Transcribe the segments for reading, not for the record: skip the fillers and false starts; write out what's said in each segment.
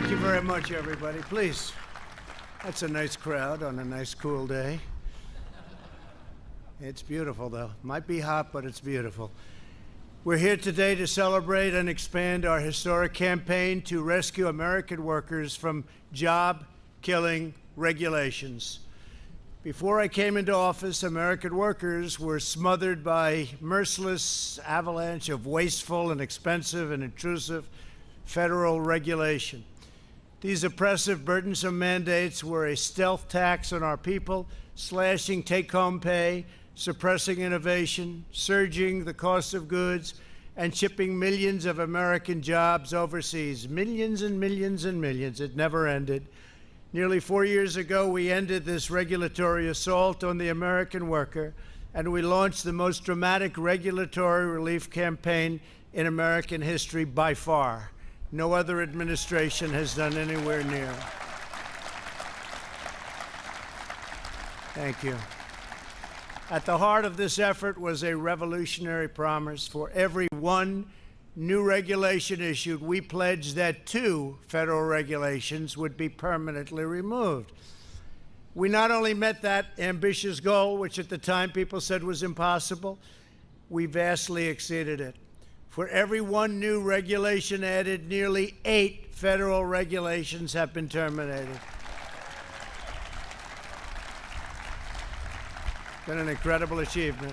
Thank you very much, everybody. Please. That's a nice crowd on a nice, cool day. It's beautiful, though. Might be hot, but it's beautiful. We're here today to celebrate and expand our historic campaign to rescue American workers from job-killing regulations. Before I came into office, American workers were smothered by merciless avalanche of wasteful and expensive and intrusive federal regulation. These oppressive, burdensome mandates were a stealth tax on our people, slashing take-home pay, suppressing innovation, surging the cost of goods, and shipping millions of American jobs overseas. Millions and millions and millions. It never ended. Nearly 4 years ago, we ended this regulatory assault on the American worker, and we launched the most dramatic regulatory relief campaign in American history by far. No other administration has done anywhere near. Thank you. At the heart of this effort was a revolutionary promise. For every one new regulation issued, we pledged that 2 federal regulations would be permanently removed. We not only met that ambitious goal, which at the time people said was impossible, we vastly exceeded it. For every one new regulation added, nearly 8 federal regulations have been terminated. Been an incredible achievement.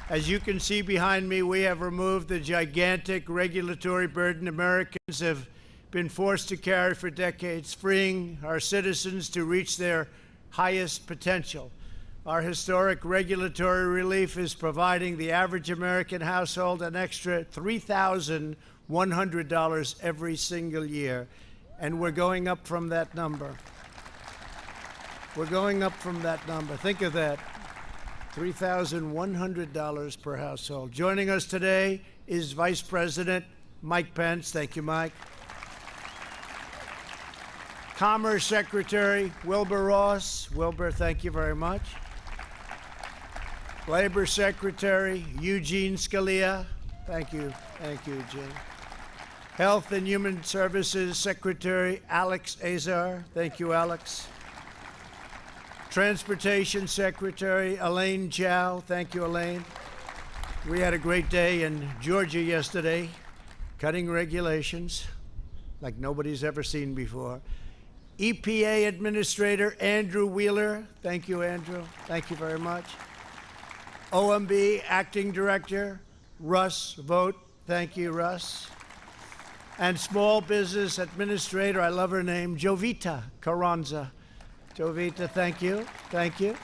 As you can see behind me, we have removed the gigantic regulatory burden Americans have been forced to carry for decades, freeing our citizens to reach their highest potential. Our historic regulatory relief is providing the average American household an extra $3,100 every single year, and we're going up from that number. We're going up from that number. Think of that. $3,100 per household. Joining us today is Vice President Mike Pence. Thank you, Mike. Commerce Secretary Wilbur Ross. Wilbur, thank you very much. Labor Secretary Eugene Scalia. Thank you. Thank you, Eugene. Health and Human Services Secretary Alex Azar. Thank you, Alex. Transportation Secretary Elaine Chao. Thank you, Elaine. We had a great day in Georgia yesterday, cutting regulations like nobody's ever seen before. EPA Administrator Andrew Wheeler. Thank you, Andrew. Thank you very much. OMB Acting Director Russ Vogt. Thank you, Russ. And Small Business Administrator, I love her name, Jovita Carranza. Jovita, thank you. Thank you.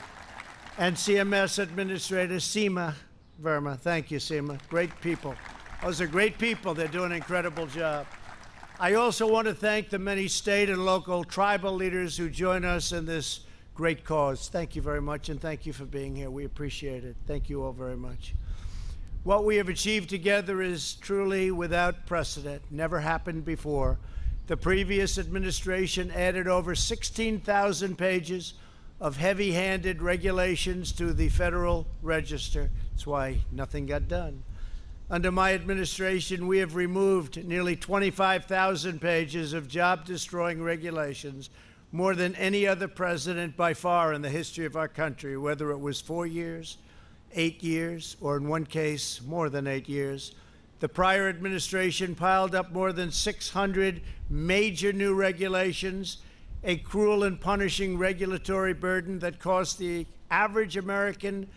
And CMS Administrator Seema Verma. Thank you, Seema. Great people. Those are great people. They're doing an incredible job. I also want to thank the many state and local tribal leaders who join us in this great cause. Thank you very much, and thank you for being here. We appreciate it. Thank you all very much. What we have achieved together is truly without precedent. Never happened before. The previous administration added over 16,000 pages of heavy-handed regulations to the Federal Register. That's why nothing got done. Under my administration, we have removed nearly 25,000 pages of job-destroying regulations, more than any other president by far in the history of our country, whether it was 4 years, 8 years, or in one case, more than 8 years. The prior administration piled up more than 600 major new regulations, a cruel and punishing regulatory burden that cost the average American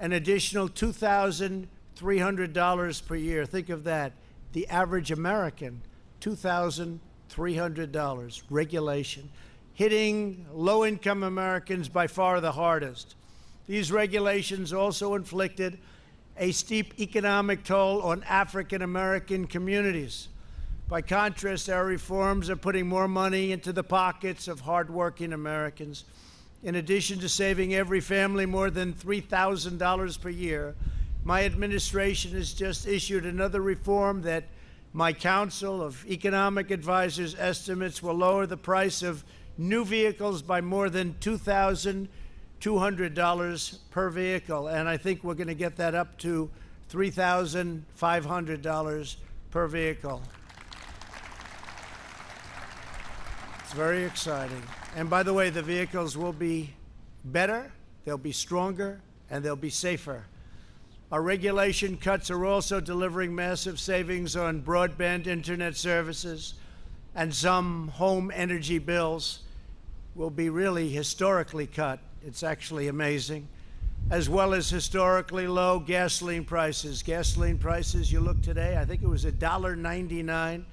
an additional $2,300 per year. Think of that. The average American, $2,300 regulation, hitting low-income Americans by far the hardest. These regulations also inflicted a steep economic toll on African-American communities. By contrast, our reforms are putting more money into the pockets of hardworking Americans. In addition to saving every family more than $3,000 per year, my administration has just issued another reform that my Council of Economic Advisors estimates will lower the price of new vehicles by more than $2,200 per vehicle, and I think we're going to get that up to $3,500 per vehicle. It's very exciting. And by the way, the vehicles will be better, they'll be stronger, and they'll be safer. Our regulation cuts are also delivering massive savings on broadband internet services, and some home energy bills will be really historically cut. It's actually amazing. As well as historically low gasoline prices. Gasoline prices, you look today, I think it was $1.99.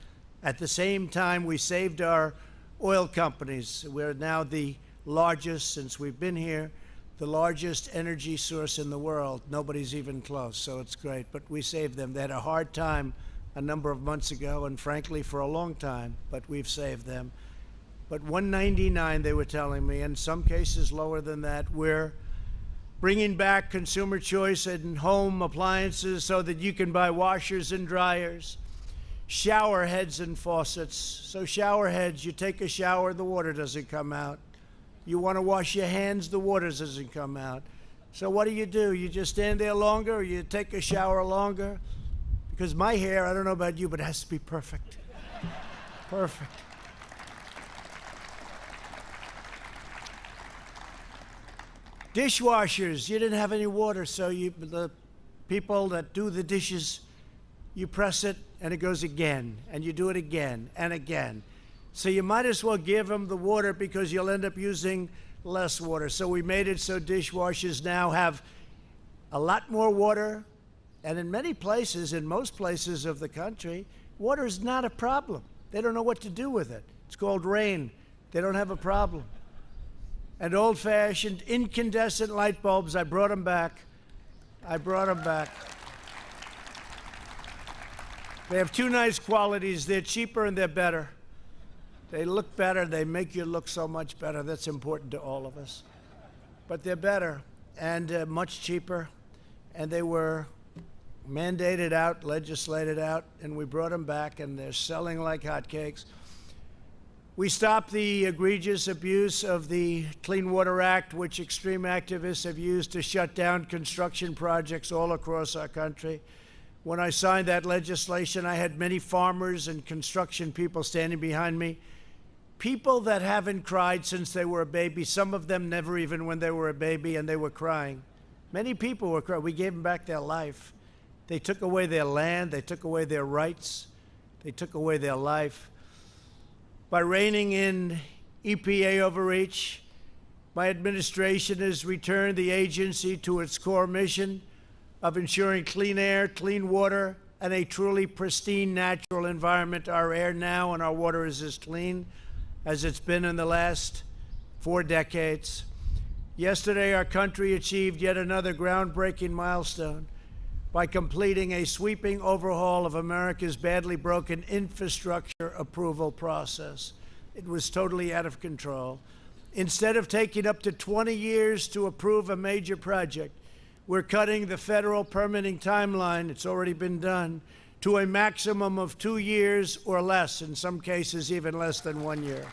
At the same time, we saved our oil companies. We're now the largest, since we've been here, the largest energy source in the world. Nobody's even close, so it's great. But we saved them. They had a hard time a number of months ago, and frankly, for a long time, but we've saved them. But $1.99, they were telling me, in some cases lower than that. We're bringing back consumer choice in home appliances so that you can buy washers and dryers, shower heads and faucets. So shower heads, you take a shower, the water doesn't come out. You want to wash your hands, the water doesn't come out. So what do? You just stand there longer, or you take a shower longer? Because my hair, I don't know about you, but it has to be perfect. Perfect. Dishwashers, you didn't have any water, so the people that do the dishes, you press it and it goes again, and you do it again and again. So you might as well give them the water because you'll end up using less water. So we made it so dishwashers now have a lot more water, and in many places, in most places of the country, water is not a problem. They don't know what to do with it. It's called rain. They don't have a problem. And old-fashioned incandescent light bulbs, I brought them back. I brought them back. They have two nice qualities. They're cheaper and they're better. They look better. They make you look so much better. That's important to all of us. But they're better and much cheaper. And they were mandated out, legislated out, and we brought them back, and they're selling like hotcakes. We stopped the egregious abuse of the Clean Water Act, which extreme activists have used to shut down construction projects all across our country. When I signed that legislation, I had many farmers and construction people standing behind me, people that haven't cried since they were a baby, some of them never even when they were a baby, and they were crying. Many people were crying. We gave them back their life. They took away their land. They took away their rights. They took away their life. By reining in EPA overreach, my administration has returned the agency to its core mission of ensuring clean air, clean water, and a truly pristine natural environment. Our air now and our water is as clean as it's been in the last 4 decades. Yesterday, our country achieved yet another groundbreaking milestone by completing a sweeping overhaul of America's badly broken infrastructure approval process. It was totally out of control. Instead of taking up to 20 years to approve a major project, we're cutting the federal permitting timeline, it's already been done, to a maximum of 2 years or less, in some cases even less than 1 year.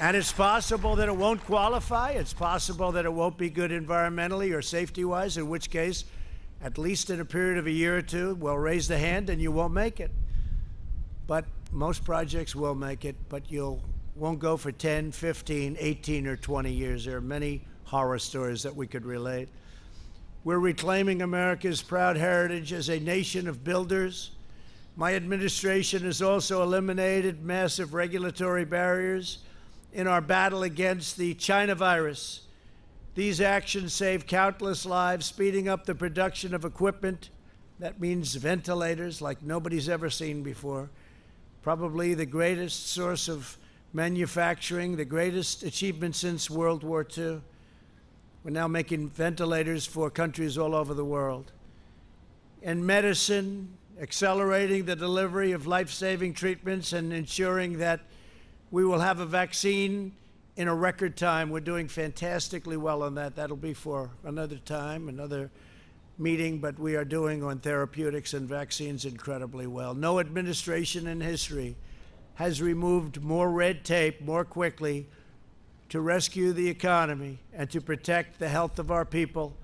And it's possible that it won't qualify. It's possible that it won't be good environmentally or safety-wise, in which case, at least in a period of a year or two, we'll raise the hand and you won't make it. But most projects will make it, but you won't go for 10, 15, 18, or 20 years. There are many horror stories that we could relate. We're reclaiming America's proud heritage as a nation of builders. My administration has also eliminated massive regulatory barriers in our battle against the China virus. These actions save countless lives, speeding up the production of equipment. That means ventilators like nobody's ever seen before. Probably the greatest source of manufacturing, the greatest achievement since World War II. We're now making ventilators for countries all over the world. In medicine, accelerating the delivery of life-saving treatments and ensuring that we will have a vaccine in a record time. We're doing fantastically well on that. That'll be for another time, another meeting, but we are doing on therapeutics and vaccines incredibly well. No administration in history has removed more red tape more quickly to rescue the economy and to protect the health of our people.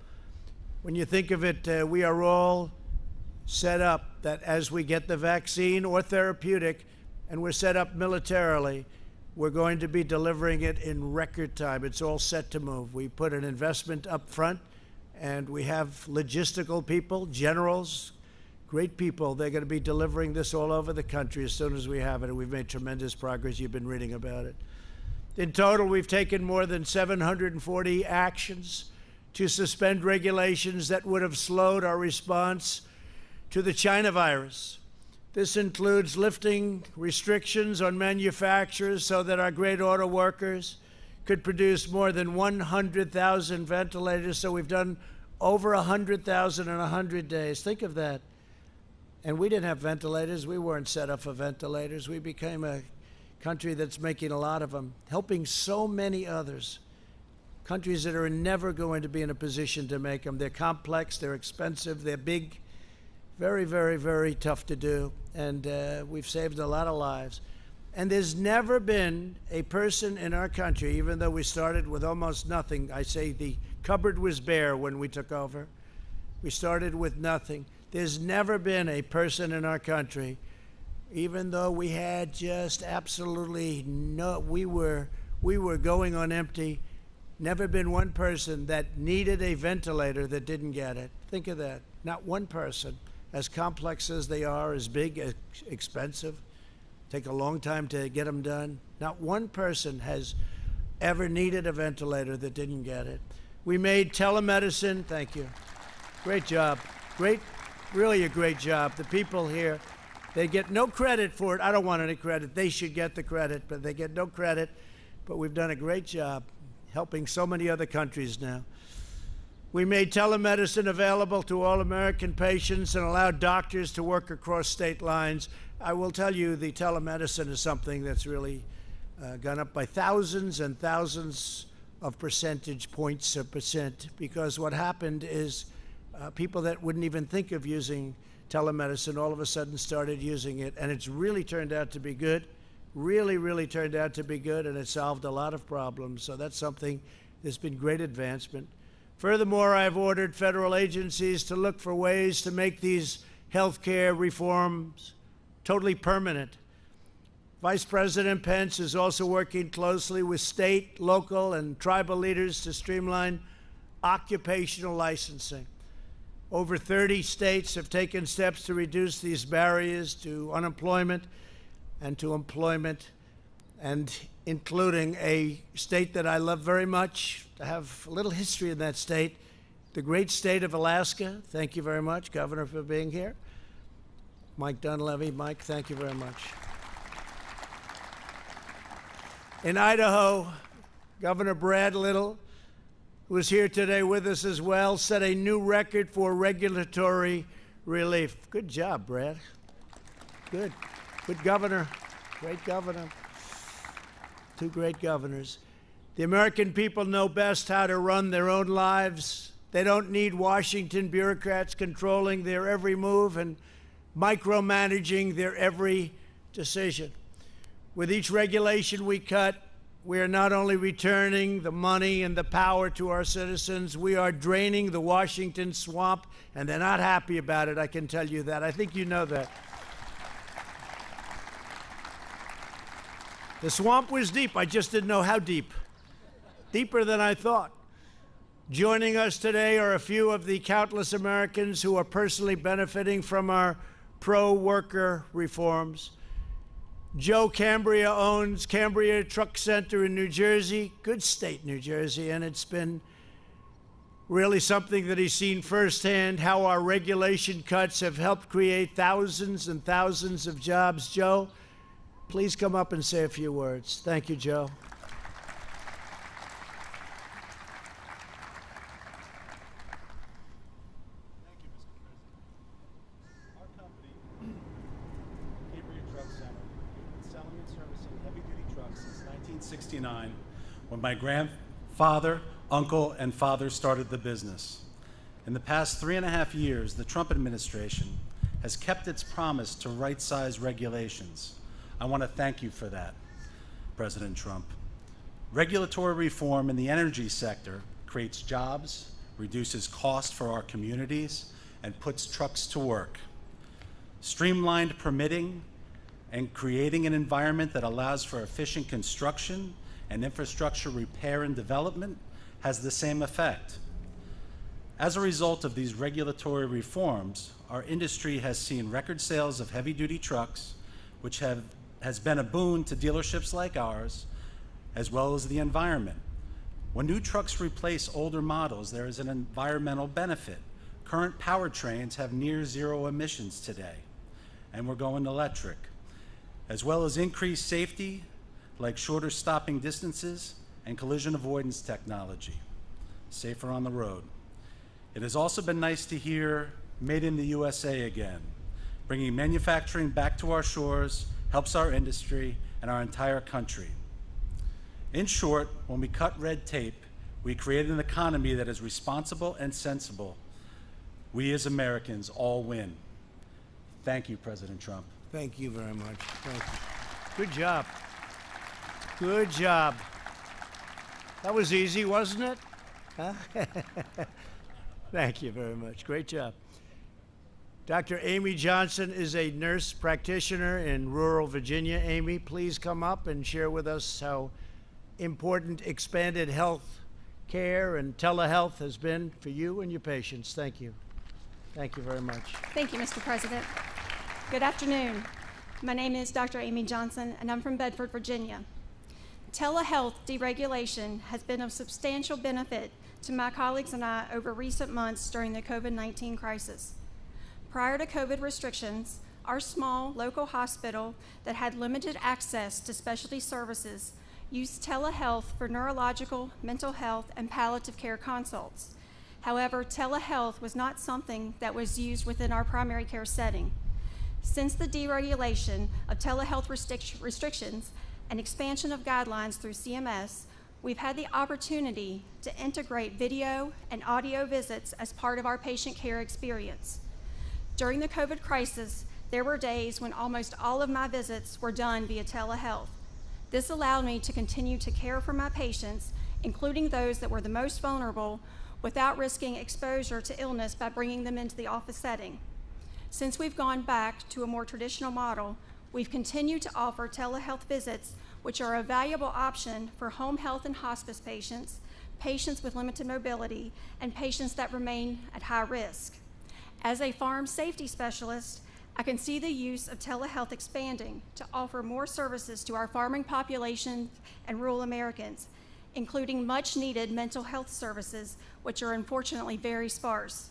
When you think of it, we are all set up that as we get the vaccine or therapeutic, and we're set up militarily. We're going to be delivering it in record time. It's all set to move. We put an investment up front, and we have logistical people, generals, great people. They're going to be delivering this all over the country as soon as we have it, and we've made tremendous progress. You've been reading about it. In total, we've taken more than 740 actions to suspend regulations that would have slowed our response to the China virus. This includes lifting restrictions on manufacturers so that our great auto workers could produce more than 100,000 ventilators. So we've done over 100,000 in 100 days. Think of that. And we didn't have ventilators. We weren't set up for ventilators. We became a country that's making a lot of them, helping so many others. Countries that are never going to be in a position to make them. They're complex, they're expensive, they're big, very, very, very tough to do. And we've saved a lot of lives. And there's never been a person in our country, even though we started with almost nothing. I say the cupboard was bare when we took over. We started with nothing. There's never been a person in our country, even though we had just absolutely no, we were going on empty, never been one person that needed a ventilator that didn't get it. Think of that. Not one person. As complex as they are, as big, as expensive, take a long time to get them done. Not one person has ever needed a ventilator that didn't get it. We made telemedicine, thank you. Great job. Great, really a great job. The people here, they get no credit for it. I don't want any credit. They should get the credit, but they get no credit. But we've done a great job helping so many other countries now. We made telemedicine available to all American patients and allowed doctors to work across state lines. I will tell you, the telemedicine is something that's really gone up by thousands and thousands of percentage points of percent, because what happened is people that wouldn't even think of using telemedicine all of a sudden started using it, and it's really turned out to be good. Really, really turned out to be good, and it solved a lot of problems. So that's something, there's been great advancement. Furthermore, I've ordered federal agencies to look for ways to make these health care reforms totally permanent. Vice President Pence is also working closely with state, local, and tribal leaders to streamline occupational licensing. Over 30 states have taken steps to reduce these barriers to unemployment and to employment, and including a state that I love very much. I have a little history in that state, the great state of Alaska. Thank you very much, Governor, for being here. Mike Dunleavy. Mike, thank you very much. In Idaho, Governor Brad Little, who is here today with us as well, set a new record for regulatory relief. Good job, Brad. Good. Good governor. Great governor. Two great governors. The American people know best how to run their own lives. They don't need Washington bureaucrats controlling their every move and micromanaging their every decision. With each regulation we cut, we are not only returning the money and the power to our citizens, we are draining the Washington swamp, and they're not happy about it, I can tell you that. I think you know that. The swamp was deep. I just didn't know how deep. Deeper than I thought. Joining us today are a few of the countless Americans who are personally benefiting from our pro-worker reforms. Joe Cambria owns Cambria Truck Center in New Jersey. Good state, New Jersey, and it's been really something that he's seen firsthand, how our regulation cuts have helped create thousands and thousands of jobs. Joe, please come up and say a few words. Thank you, Joe. Thank you, Mr. President. Our company, Cambria Truck Center, has been selling and servicing heavy-duty trucks since 1969, when my grandfather, uncle, and father started the business. In the past 3.5 years, the Trump administration has kept its promise to right-size regulations. I want to thank you for that, President Trump. Regulatory reform in the energy sector creates jobs, reduces costs for our communities, and puts trucks to work. Streamlined permitting and creating an environment that allows for efficient construction and infrastructure repair and development has the same effect. As a result of these regulatory reforms, our industry has seen record sales of heavy-duty trucks, which has been a boon to dealerships like ours, as well as the environment. When new trucks replace older models, there is an environmental benefit. Current powertrains have near zero emissions today, and we're going electric, as well as increased safety, like shorter stopping distances and collision avoidance technology, safer on the road. It has also been nice to hear made in the USA again. Bringing manufacturing back to our shores helps our industry and our entire country. In short, when we cut red tape, we create an economy that is responsible and sensible. We as Americans all win. Thank you, President Trump. Thank you very much. Thank you. Good job. Good job. That was easy, wasn't it? Huh? Thank you very much. Great job. Dr. Amy Johnson is a nurse practitioner in rural Virginia. Amy, please come up and share with us how important expanded health care and telehealth has been for you and your patients. Thank you. Thank you very much. Thank you, Mr. President. Good afternoon. My name is Dr. Amy Johnson, and I'm from Bedford, Virginia. Telehealth deregulation has been of substantial benefit to my colleagues and I over recent months during the COVID-19 crisis. Prior to COVID restrictions, our small local hospital that had limited access to specialty services used telehealth for neurological, mental health, and palliative care consults. However, telehealth was not something that was used within our primary care setting. Since the deregulation of telehealth restrictions and expansion of guidelines through CMS, we've had the opportunity to integrate video and audio visits as part of our patient care experience. During the COVID crisis, there were days when almost all of my visits were done via telehealth. This allowed me to continue to care for my patients, including those that were the most vulnerable, without risking exposure to illness by bringing them into the office setting. Since we've gone back to a more traditional model, we've continued to offer telehealth visits, which are a valuable option for home health and hospice patients, patients with limited mobility, and patients that remain at high risk. As a farm safety specialist, I can see the use of telehealth expanding to offer more services to our farming population and rural Americans, including much-needed mental health services, which are unfortunately very sparse.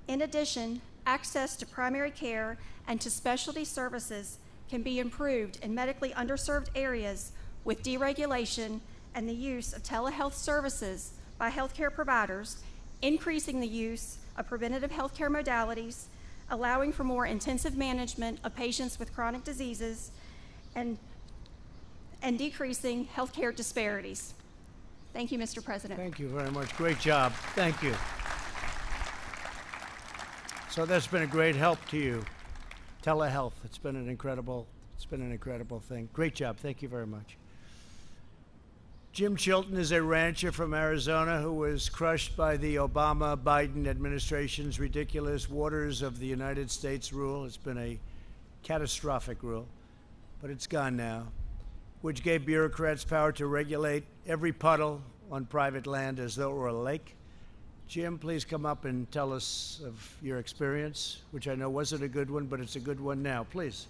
In addition, access to primary care and to specialty services can be improved in medically underserved areas with deregulation and the use of telehealth services by healthcare providers, increasing the use of preventative healthcare modalities, allowing for more intensive management of patients with chronic diseases, and decreasing healthcare disparities. Thank you, Mr. President. Thank you very much. Great job. Thank you. So that's been a great help to you. Telehealth, it's been an incredible thing. Great job. Thank you very much. Jim Chilton is a rancher from Arizona who was crushed by the Obama-Biden administration's ridiculous Waters of the United States rule. It's been a catastrophic rule, but it's gone now, which gave bureaucrats power to regulate every puddle on private land as though it were a lake. Jim, please come up and tell us of your experience, which I know wasn't a good one, but it's a good one now. Please.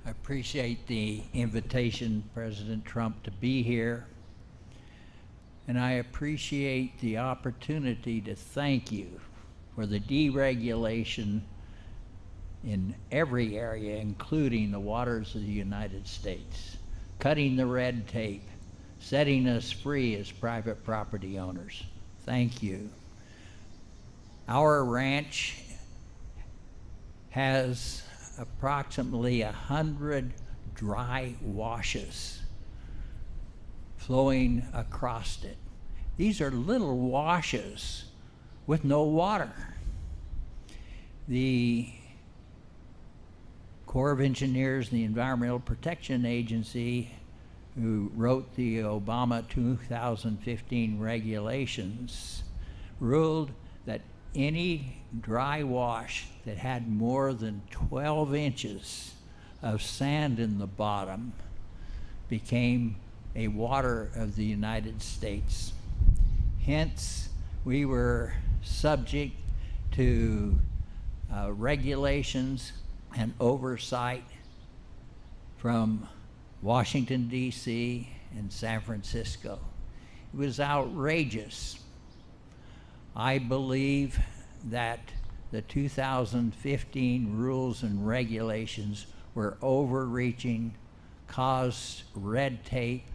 I appreciate the invitation, President Trump, to be here. And I appreciate the opportunity to thank you for the deregulation in every area, including the waters of the United States, cutting the red tape, setting us free as private property owners. Thank you. Our ranch has approximately 100 dry washes flowing across it. These are little washes with no water. The Corps of Engineers and the Environmental Protection Agency, who wrote the Obama 2015 regulations, ruled that any dry wash that had more than 12 inches of sand in the bottom became a water of the United States. Hence, we were subject to regulations and oversight from Washington, D.C. and San Francisco. It was outrageous. I believe that the 2015 rules and regulations were overreaching, caused red tape,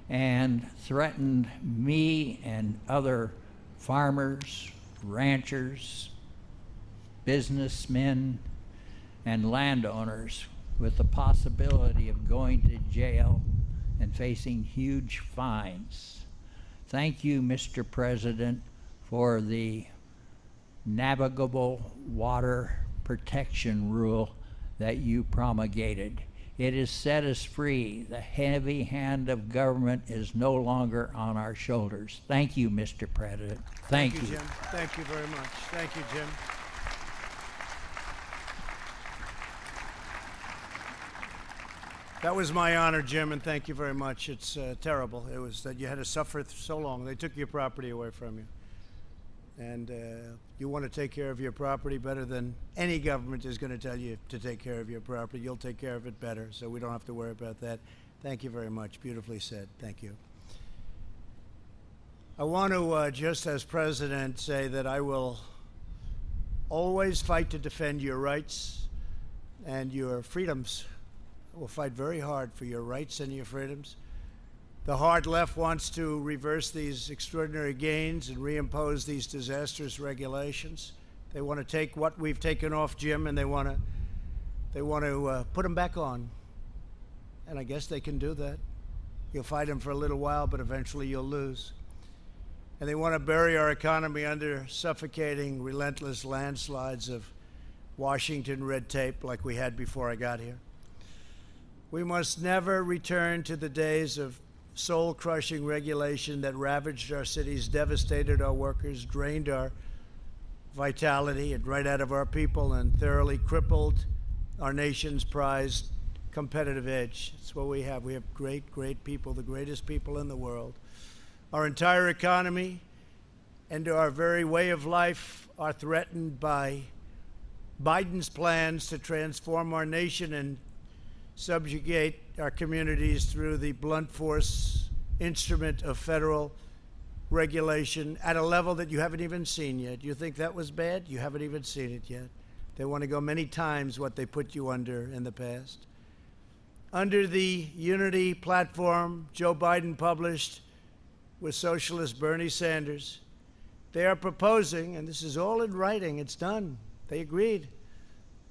and threatened me and other farmers, ranchers, businessmen, and landowners with the possibility of going to jail and facing huge fines. Thank you, Mr. President, for the navigable water protection rule that you promulgated. It has set us free. The heavy hand of government is no longer on our shoulders. Thank you, Mr. President. Thank you, Jim. Thank you very much. Thank you, Jim. That was my honor, Jim, and thank you very much. It's terrible. It was that you had to suffer so long. They took your property away from you. And you want to take care of your property better than any government is going to tell you to take care of your property. You'll take care of it better, so we don't have to worry about that. Thank you very much. Beautifully said. Thank you. I want to, just as president, say that I will always fight to defend your rights and your freedoms. I will fight very hard for your rights and your freedoms. The hard left wants to reverse these extraordinary gains and reimpose these disastrous regulations. They want to take what we've taken off, Jim, and they want to put them back on. And I guess they can do that. You'll fight them for a little while, but eventually you'll lose. And they want to bury our economy under suffocating, relentless landslides of Washington red tape like we had before I got here. We must never return to the days of soul-crushing regulation that ravaged our cities, devastated our workers, drained our vitality and right out of our people, and thoroughly crippled our nation's prized competitive edge. It's what we have. We have great, great people, the greatest people in the world. Our entire economy and our very way of life are threatened by Biden's plans to transform our nation and subjugate our communities through the blunt force instrument of federal regulation at a level that you haven't even seen yet. You think that was bad? You haven't even seen it yet. They want to go many times what they put you under in the past. Under the unity platform Joe Biden published with socialist Bernie Sanders, they are proposing, and this is all in writing, it's done, they agreed,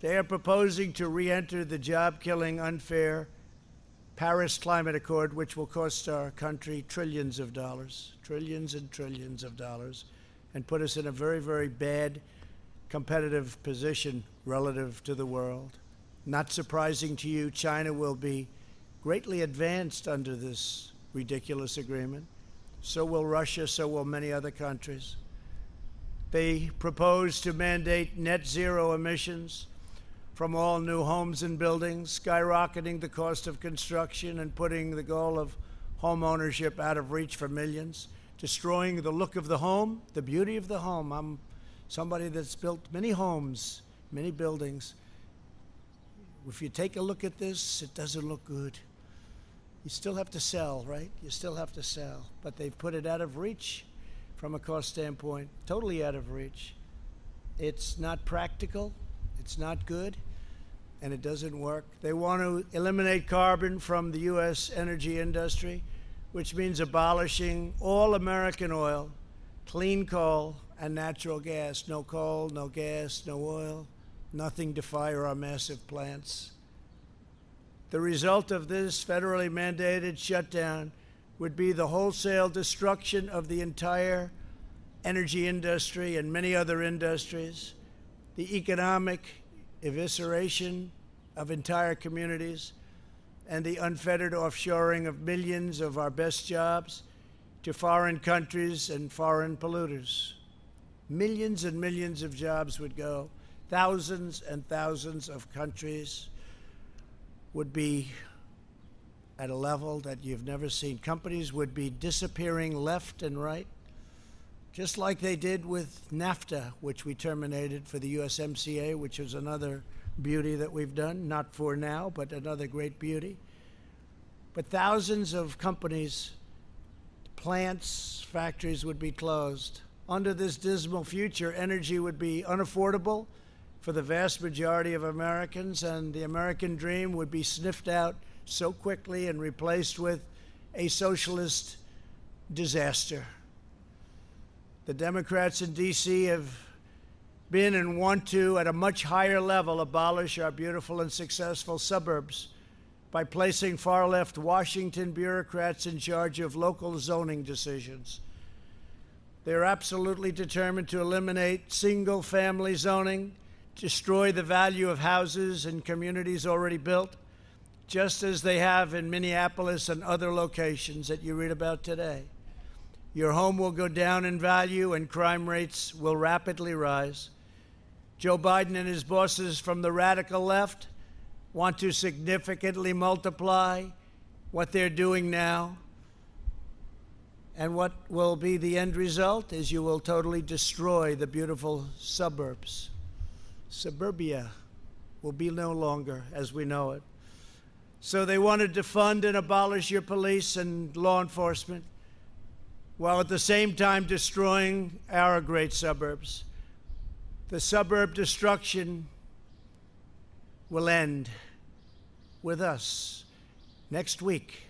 they are proposing to re-enter the job-killing, unfair Paris Climate Accord, which will cost our country trillions of dollars, trillions and trillions of dollars, and put us in a very, very bad competitive position relative to the world. Not surprising to you, China will be greatly advanced under this ridiculous agreement. So will Russia, so will many other countries. They propose to mandate net zero emissions from all new homes and buildings, skyrocketing the cost of construction and putting the goal of home ownership out of reach for millions, destroying the look of the home, the beauty of the home. I'm somebody that's built many homes, many buildings. If you take a look at this, it doesn't look good. You still have to sell, right? You still have to sell. But they've put it out of reach from a cost standpoint, totally out of reach. It's not practical. It's not good, and it doesn't work. They want to eliminate carbon from the U.S. energy industry, which means abolishing all American oil, clean coal, and natural gas. No coal, no gas, no oil, nothing to fire our massive plants. The result of this federally mandated shutdown would be the wholesale destruction of the entire energy industry and many other industries, the economic evisceration of entire communities, and the unfettered offshoring of millions of our best jobs to foreign countries and foreign polluters. Millions and millions of jobs would go. Thousands and thousands of countries would be at a level that you've never seen. Companies would be disappearing left and right, just like they did with NAFTA, which we terminated for the USMCA, which is another beauty that we've done, not for now, but another great beauty. But thousands of companies, plants, factories would be closed. Under this dismal future, energy would be unaffordable for the vast majority of Americans, and the American dream would be sniffed out so quickly and replaced with a socialist disaster. The Democrats in D.C. have been and want to, at a much higher level, abolish our beautiful and successful suburbs by placing far-left Washington bureaucrats in charge of local zoning decisions. They're absolutely determined to eliminate single-family zoning, destroy the value of houses and communities already built, just as they have in Minneapolis and other locations that you read about today. Your home will go down in value and crime rates will rapidly rise. Joe Biden and his bosses from the radical left want to significantly multiply what they're doing now. And what will be the end result is you will totally destroy the beautiful suburbs. Suburbia will be no longer as we know it. So they want to defund and abolish your police and law enforcement, while at the same time destroying our great suburbs. The suburb destruction will end with us. Next week,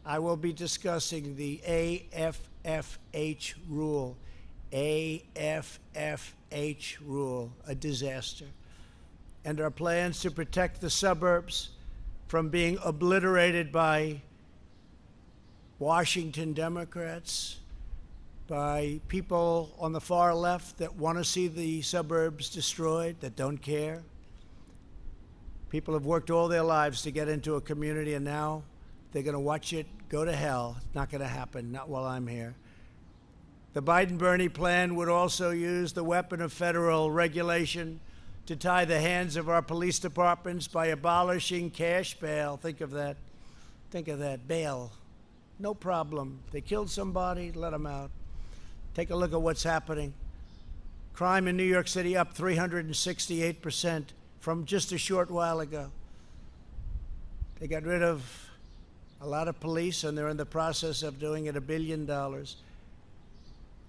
I will be discussing the AFFH rule. AFFH rule, a disaster. And our plans to protect the suburbs from being obliterated by Washington Democrats, by people on the far left that want to see the suburbs destroyed, that don't care. People have worked all their lives to get into a community, and now they're going to watch it go to hell. It's not going to happen, not while I'm here. The Biden-Bernie plan would also use the weapon of federal regulation to tie the hands of our police departments by abolishing cash bail. Think of that. Think of that. Bail. No problem. They killed somebody, let them out. Take a look at what's happening. Crime in New York City up 368% from just a short while ago. They got rid of a lot of police, and they're in the process of doing it $1 billion.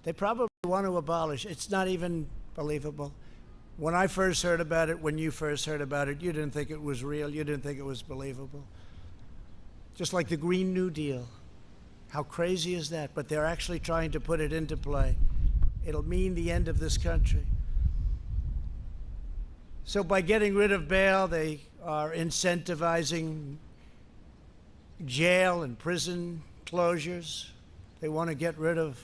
They probably want to abolish. It's not even believable. When I first heard about it, when you first heard about it, you didn't think it was real. You didn't think it was believable. Just like the Green New Deal. How crazy is that? But they're actually trying to put it into play. It'll mean the end of this country. So by getting rid of bail, they are incentivizing jail and prison closures. They want to get rid of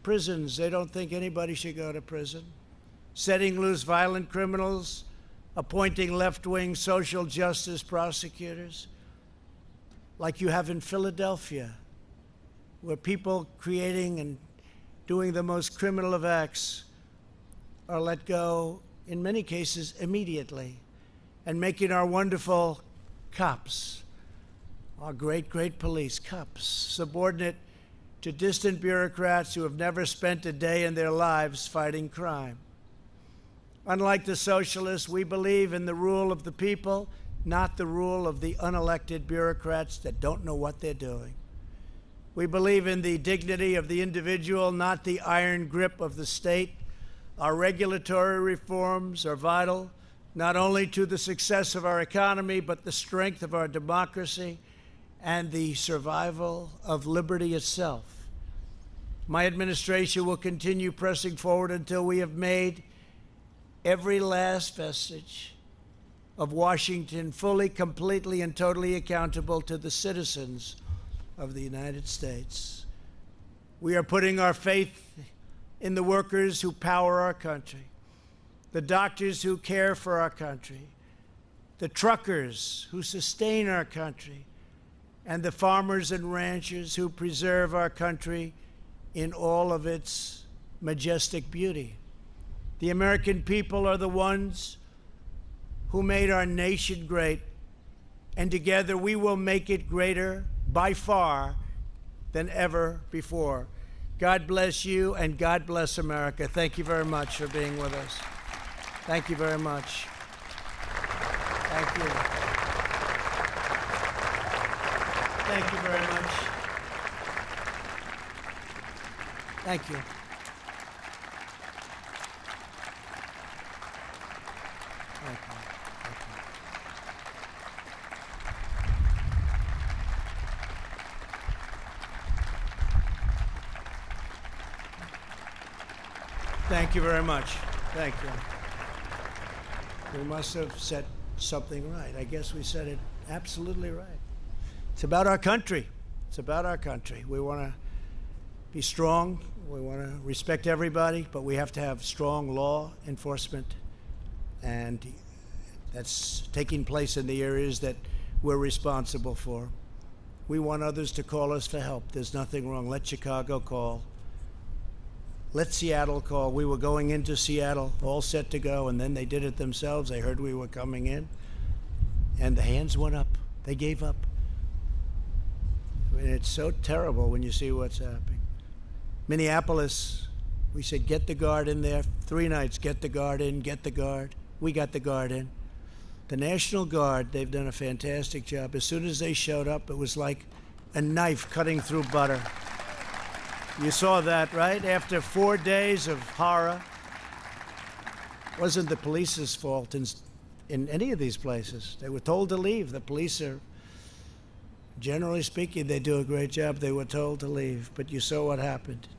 prisons. They don't think anybody should go to prison. Setting loose violent criminals, appointing left-wing social justice prosecutors, like you have in Philadelphia, where people creating and doing the most criminal of acts are let go, in many cases, immediately, and making our wonderful cops, our great, great police, cops, subordinate to distant bureaucrats who have never spent a day in their lives fighting crime. Unlike the socialists, we believe in the rule of the people, not the rule of the unelected bureaucrats that don't know what they're doing. We believe in the dignity of the individual, not the iron grip of the state. Our regulatory reforms are vital, not only to the success of our economy, but the strength of our democracy and the survival of liberty itself. My administration will continue pressing forward until we have made every last vestige of Washington fully, completely, and totally accountable to the citizens of the United States. We are putting our faith in the workers who power our country, the doctors who care for our country, the truckers who sustain our country, and the farmers and ranchers who preserve our country in all of its majestic beauty. The American people are the ones who made our nation great, and together we will make it greater by far than ever before. God bless you, and God bless America. Thank you very much for being with us. Thank you very much. Thank you. Thank you very much. Thank you. Thank you. Thank you very much. Thank you. We must have said something right. I guess we said it absolutely right. It's about our country. It's about our country. We want to be strong. We want to respect everybody, but we have to have strong law enforcement, and that's taking place in the areas that we're responsible for. We want others to call us for help. There's nothing wrong. Let Chicago call. Let Seattle call. We were going into Seattle, all set to go, and then they did it themselves. They heard we were coming in, and the hands went up. They gave up. I mean, it's so terrible when you see what's happening. Minneapolis, we said, get the guard in there. 3 nights, get the guard in, get the guard. We got the guard in. The National Guard, they've done a fantastic job. As soon as they showed up, it was like a knife cutting through butter. You saw that, right? After 4 days of horror. It wasn't the police's fault in any of these places. They were told to leave. The police are, generally speaking, they do a great job. They were told to leave, but you saw what happened.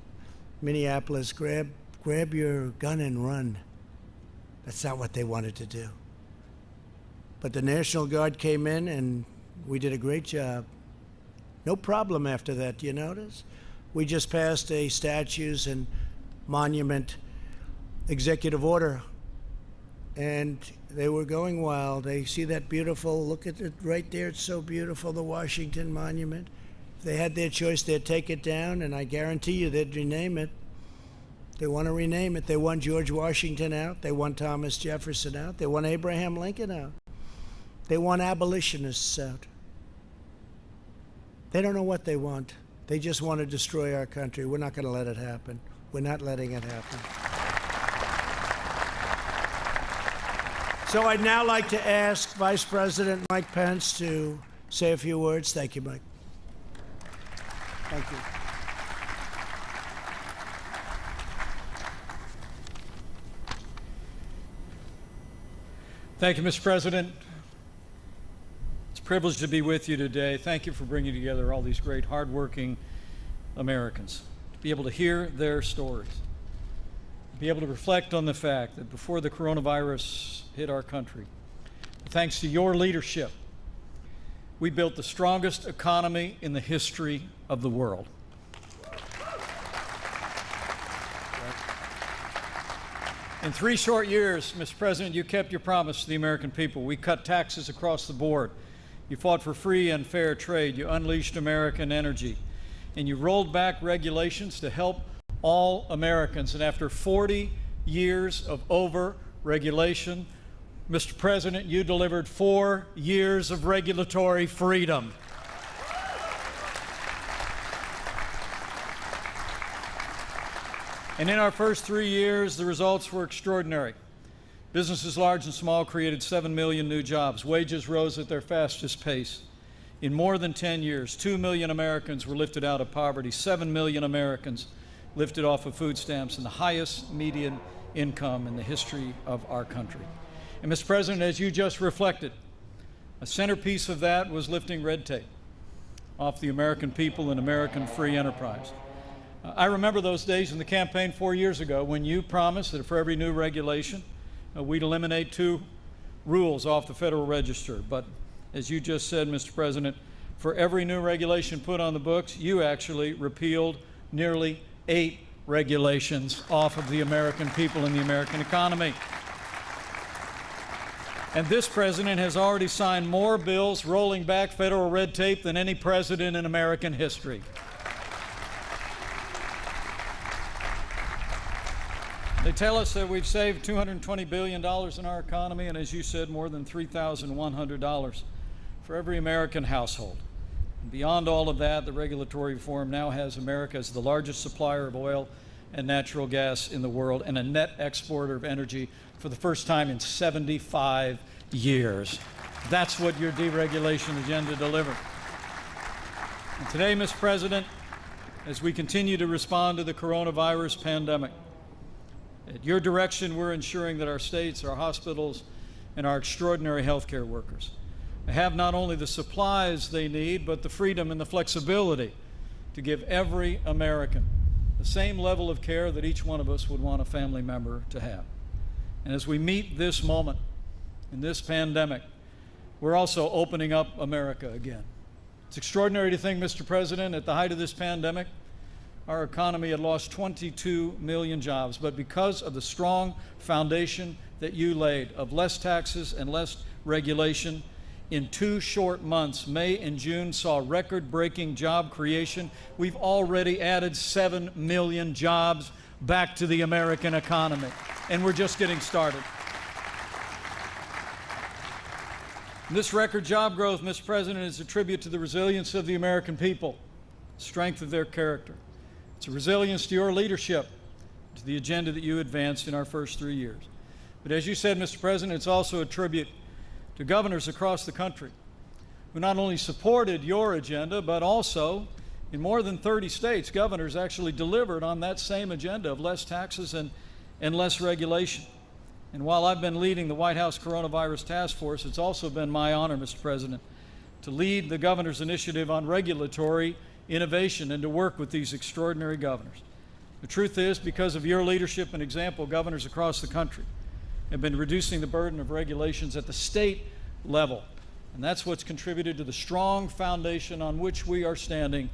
Minneapolis, grab your gun and run. That's not what they wanted to do. But the National Guard came in, and we did a great job. No problem after that, do you notice? We just passed a statues and monument executive order, and they were going wild. They see that beautiful, look at it right there, it's so beautiful, the Washington Monument. If they had their choice, they'd take it down, and I guarantee you they'd rename it. They want to rename it. They want George Washington out. They want Thomas Jefferson out. They want Abraham Lincoln out. They want abolitionists out. They don't know what they want. They just want to destroy our country. We're not going to let it happen. We're not letting it happen. So I'd now like to ask Vice President Mike Pence to say a few words. Thank you, Mike. Thank you. Thank you, Mr. President. It's a privilege to be with you today. Thank you for bringing together all these great, hardworking Americans, to be able to hear their stories, to be able to reflect on the fact that before the coronavirus hit our country, thanks to your leadership, we built the strongest economy in the history of the world. In 3 short years, Mr. President, you kept your promise to the American people. We cut taxes across the board. You fought for free and fair trade. You unleashed American energy. And you rolled back regulations to help all Americans. And after 40 years of over-regulation, Mr. President, you delivered 4 years of regulatory freedom. And in our first 3 years, the results were extraordinary. Businesses large and small created 7 million new jobs. Wages rose at their fastest pace. In more than 10 years, 2 million Americans were lifted out of poverty, 7 million Americans lifted off of food stamps, and the highest median income in the history of our country. And Mr. President, as you just reflected, a centerpiece of that was lifting red tape off the American people and American free enterprise. I remember those days in the campaign 4 years ago when you promised that for every new regulation, we'd eliminate 2 rules off the Federal Register. But as you just said, Mr. President, for every new regulation put on the books, you actually repealed nearly 8 regulations off of the American people and the American economy. And this president has already signed more bills rolling back federal red tape than any president in American history. They tell us that we've saved $220 billion in our economy, and as you said, more than $3,100 for every American household. And beyond all of that, the regulatory reform now has America as the largest supplier of oil and natural gas in the world and a net exporter of energy for the first time in 75 years. That's what your deregulation agenda delivered. And today, Mr. President, as we continue to respond to the coronavirus pandemic, at your direction, we're ensuring that our states, our hospitals, and our extraordinary healthcare workers have not only the supplies they need, but the freedom and the flexibility to give every American the same level of care that each one of us would want a family member to have. And as we meet this moment in this pandemic, we're also opening up America again. It's extraordinary to think, Mr. President, at the height of this pandemic, our economy had lost 22 million jobs, but because of the strong foundation that you laid of less taxes and less regulation, in 2 short months, May and June, saw record-breaking job creation. We've already added 7 million jobs back to the American economy, and we're just getting started. This record job growth, Mr. President, is a tribute to the resilience of the American people, strength of their character. It's a resilience to your leadership, to the agenda that you advanced in our first 3 years. But as you said, Mr. President, it's also a tribute to governors across the country who not only supported your agenda, but also in more than 30 states, governors actually delivered on that same agenda of less taxes and less regulation. And while I've been leading the White House Coronavirus Task Force, it's also been my honor, Mr. President, to lead the governor's initiative on regulatory innovation and to work with these extraordinary governors. The truth is, because of your leadership and example, governors across the country have been reducing the burden of regulations at the state level. And that's what's contributed to the strong foundation on which we are standing,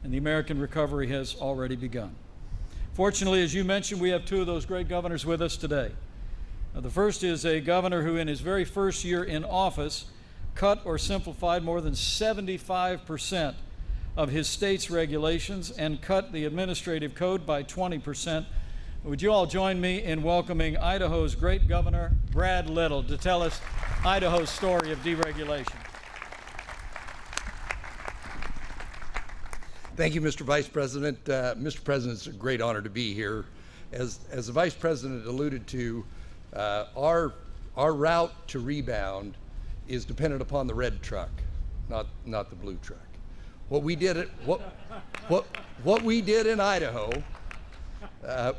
and the American recovery has already begun. Fortunately, as you mentioned, we have 2 of those great governors with us today. Now, the first is a governor who in his very first year in office cut or simplified more than 75% of his state's regulations and cut the administrative code by 20%. Would you all join me in welcoming Idaho's great governor, Brad Little, to tell us Idaho's story of deregulation. Thank you, Mr. Vice President. Mr. President, it's a great honor to be here. As the Vice President alluded to, our route to rebound is dependent upon the red truck, not the blue truck. What we did in Idaho,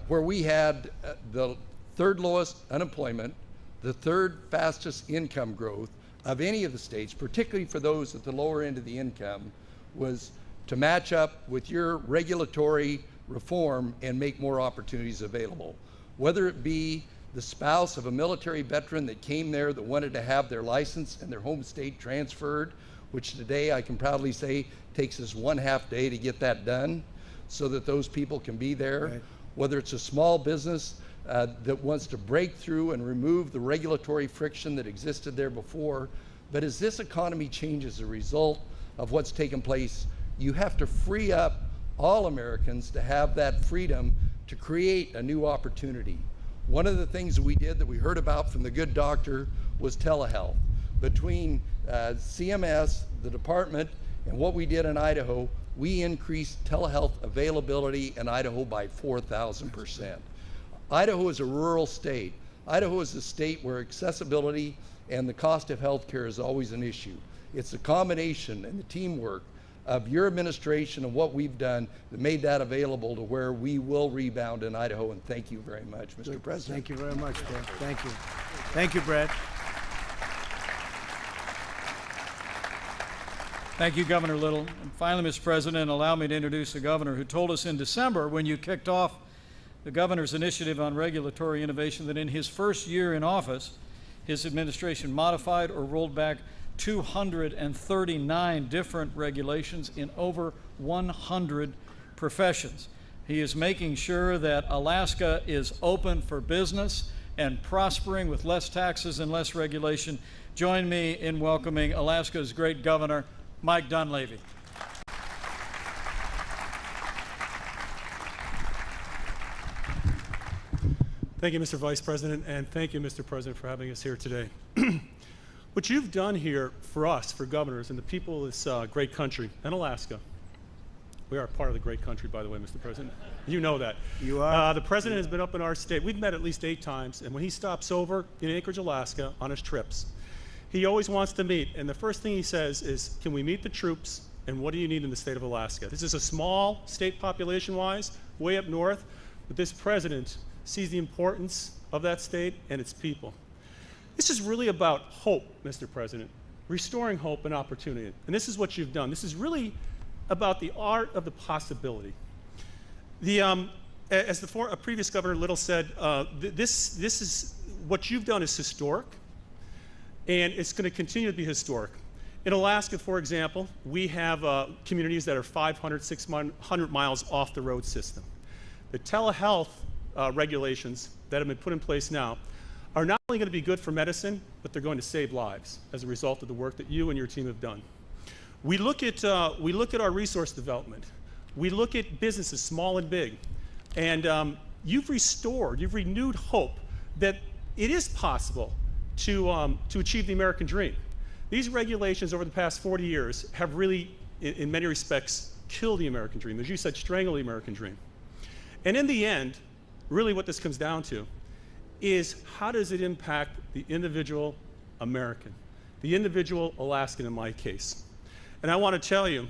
where we had the 3rd lowest unemployment, the 3rd fastest income growth of any of the states, particularly for those at the lower end of the income, was to match up with your regulatory reform and make more opportunities available. Whether it be the spouse of a military veteran that came there that wanted to have their license and their home state transferred, which today I can proudly say takes us 1/2 day to get that done so that those people can be there. Right. Whether it's a small business that wants to break through and remove the regulatory friction that existed there before. But as this economy changes as a result of what's taken place, you have to free up all Americans to have that freedom to create a new opportunity. One of the things that we did that we heard about from the good doctor was telehealth. Between CMS, the department, and what we did in Idaho, we increased telehealth availability in Idaho by 4,000%. Idaho is a rural state. Idaho is a state where accessibility and the cost of health care is always an issue. It's the combination and the teamwork of your administration and what we've done that made that available to where we will rebound in Idaho, and thank you very much, Mr. President. Thank you very much, Brad. Thank you. Thank you, Brad. Thank you, Governor Little. And finally, Mr. President, allow me to introduce a governor who told us in December when you kicked off the governor's initiative on regulatory innovation that in his first year in office, his administration modified or rolled back 239 different regulations in over 100 professions. He is making sure that Alaska is open for business and prospering with less taxes and less regulation. Join me in welcoming Alaska's great governor, Mike Dunleavy. Thank you, Mr. Vice President, and thank you, Mr. President, for having us here today. What you've done here for us, for governors, and the people of this great country, and Alaska, we are part of the great country, by the way, Mr. President. You know that. You are. The President has been up in our state. We've met at least 8 times, and when he stops over in Anchorage, Alaska, on his trips, he always wants to meet, and the first thing he says is, can we meet the troops, and what do you need in the state of Alaska? This is a small state population-wise, way up north, but this President sees the importance of that state and its people. This is really about hope, Mr. President, restoring hope and opportunity. And this is what you've done. This is really about the art of the possibility. As the previous Governor Little said, this is what you've done is historic, and it's going to continue to be historic. In Alaska, for example, we have communities that are 500, 600 miles off the road system. The telehealth regulations that have been put in place now are not only going to be good for medicine, but they're going to save lives as a result of the work that you and your team have done. We look at our resource development. We look at businesses, small and big, and you've renewed hope that it is possible to achieve the American dream. These regulations over the past 40 years have really, in many respects, killed the American dream. As you said, strangled the American dream. And in the end, really what this comes down to is how does it impact the individual American, the individual Alaskan in my case. And I want to tell you,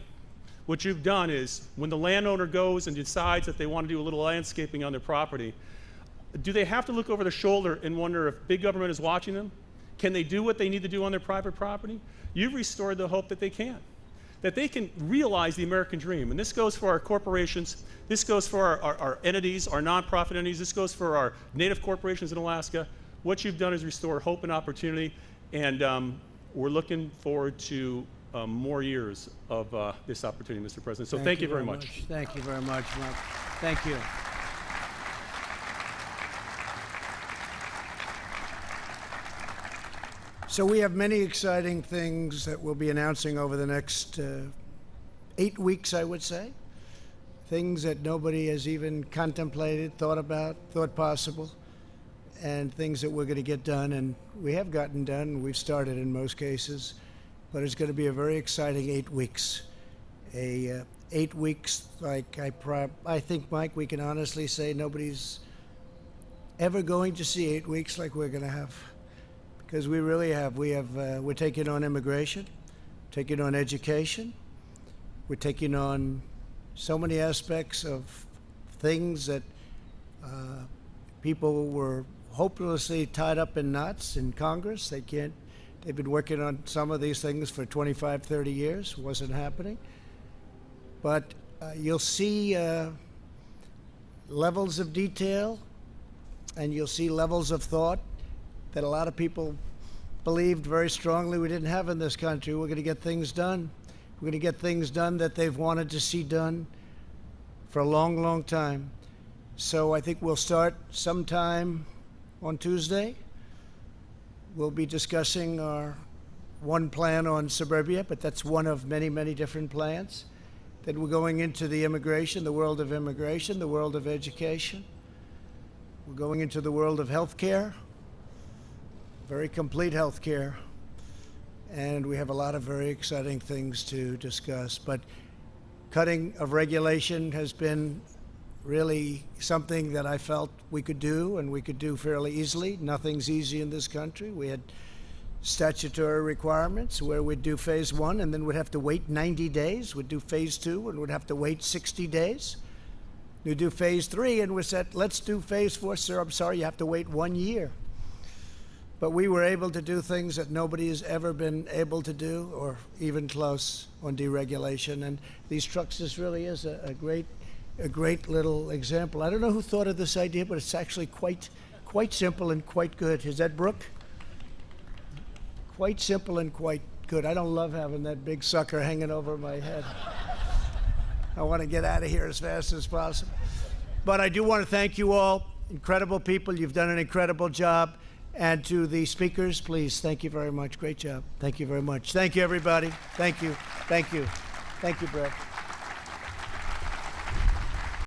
what you've done is when the landowner goes and decides that they want to do a little landscaping on their property, do they have to look over their shoulder and wonder if big government is watching them? Can they do what they need to do on their private property? You've restored the hope that they can realize the American dream. And this goes for our corporations, this goes for our entities, our nonprofit entities, this goes for our native corporations in Alaska. What you've done is restore hope and opportunity, and we're looking forward to more years of this opportunity, Mr. President. So thank you very much. Thank you very much, Mark. Thank you. So we have many exciting things that we'll be announcing over the next 8 weeks, I would say. Things that nobody has even contemplated, thought about, thought possible, and things that we're going to get done, and we have gotten done. We've started in most cases, but it's going to be a very exciting 8 weeks. 8 weeks, like I think, Mike, we can honestly say nobody's ever going to see 8 weeks like we're going to have. Because we really have. We're taking on immigration, taking on education. We're taking on so many aspects of things that people were hopelessly tied up in knots in Congress. They've been working on some of these things for 25, 30 years. Wasn't happening. But you'll see levels of detail, and you'll see levels of thought that a lot of people believed very strongly we didn't have in this country. We're going to get things done. We're going to get things done that they've wanted to see done for a long, long time. So I think we'll start sometime on Tuesday. We'll be discussing our one plan on suburbia, but that's one of many, many different plans. Then we're going into the immigration, the world of immigration, the world of education. We're going into the world of healthcare. Very complete health care, and we have a lot of very exciting things to discuss. But cutting of regulation has been really something that I felt we could do, and we could do fairly easily. Nothing's easy in this country. We had statutory requirements where we'd do phase 1 and then we'd have to wait 90 days. We'd do phase 2 and we'd have to wait 60 days. We'd do phase 3 and we said, let's do phase 4. Sir, I'm sorry, you have to wait 1 year. But we were able to do things that nobody has ever been able to do, or even close, on deregulation. And these trucks, this really is a great little example. I don't know who thought of this idea, but it's actually quite simple and quite good. Is that Brooke? Quite simple and quite good. I don't love having that big sucker hanging over my head. I want to get out of here as fast as possible. But I do want to thank you all. Incredible people. You've done an incredible job. And to the speakers, please, thank you very much. Great job. Thank you very much. Thank you, everybody. Thank you. Thank you. Thank you, Brett.